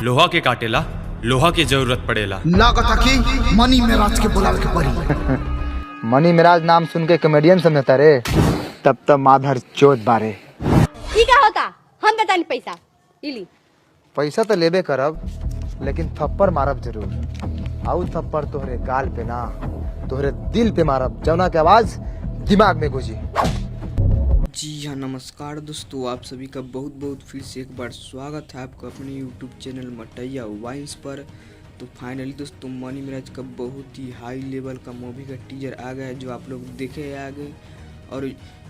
लोहा के काटेला लोहा की जरूरत पड़ेला। लागत कि मनी मेराज के बुलावे के पड़ी। मनी मेराज नाम सुन के कॉमेडियन समझता रे, तब तब माधर चोद बारे। ई का होता? हम बतानी पैसा इली। पैसा तो लेबे करब, लेकिन थप्पड़ मारब जरूर। आउ थप्पड़ तोहरे गाल पे ना, तोहरे दिल पे मारब, जौना के आवाज दिमाग में गुजी। जी हाँ, नमस्कार दोस्तों, आप सभी का बहुत बहुत फिर से एक बार स्वागत है आपका अपने यूट्यूब चैनल मटैया वाइन्स पर। तो फाइनली दोस्तों मनी मेराज का बहुत ही हाई लेवल का मूवी का टीजर आ गया है, जो आप लोग देखे आगे। और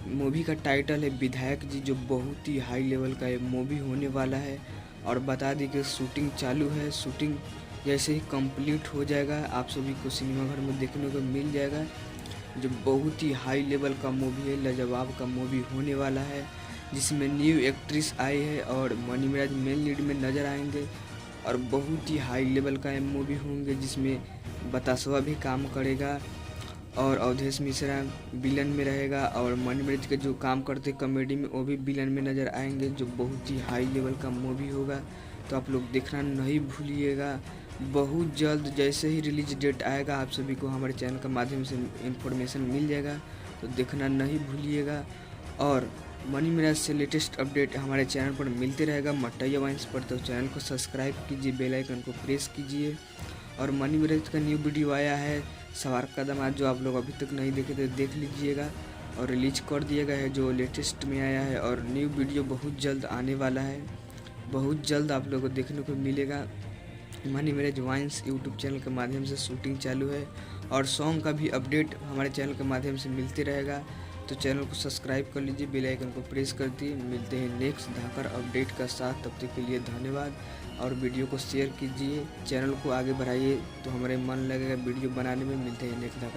मूवी का टाइटल है विधायक जी, जो बहुत ही हाई लेवल का ये मूवी होने वाला है। और बता दी कि शूटिंग चालू है, शूटिंग जैसे ही कंप्लीट हो जाएगा आप सभी को सिनेमाघर में देखने को मिल जाएगा। जो बहुत ही हाई लेवल का मूवी है, लाजवाब का मूवी होने वाला है, जिसमें न्यू एक्ट्रेस आई है और मनी मेराज मेन लीड में नज़र आएंगे। और बहुत ही हाई लेवल का ये मूवी होंगे, जिसमें बतासवा भी काम करेगा और अवधेश मिश्रा विलन में रहेगा। और मनी मेराज के जो काम करते कॉमेडी में वो भी विलन में नज़र आएंगे, जो बहुत ही हाई लेवल का मूवी होगा। तो आप लोग देखना नहीं भूलिएगा। बहुत जल्द जैसे ही रिलीज डेट आएगा आप सभी को हमारे चैनल के माध्यम से इंफॉर्मेशन मिल जाएगा, तो देखना नहीं भूलिएगा। और मनी मेराज से लेटेस्ट अपडेट हमारे चैनल पर मिलते रहेगा मटैया वाइन्स पर। तो चैनल को सब्सक्राइब कीजिए, बेल आइकन को प्रेस कीजिए। और मनी मेराज का न्यू वीडियो आया है सवार का दामाद, जो आप लोग अभी तक नहीं देखे तो देख लीजिएगा और रिलीज कर दिया गया है, जो लेटेस्ट में आया है। और न्यू वीडियो बहुत जल्द आने वाला है, बहुत जल्द आप लोगों को देखने को मिलेगा। Mani Meraj vines YouTube channel के माध्यम से शूटिंग चालू है और सॉन्ग का भी अपडेट हमारे चैनल के माध्यम से मिलते रहेगा। तो चैनल को सब्सक्राइब कर लीजिए, बेल आइकन को प्रेस कर दिए। मिलते हैं नेक्स्ट धाकर अपडेट का साथ, तब तक के लिए धन्यवाद। और वीडियो को शेयर कीजिए, चैनल को आगे बढ़ाइए, तो हमारे मन लगेगा वीडियो बनाने में। मिलते हैं नेक्स्ट धाकर।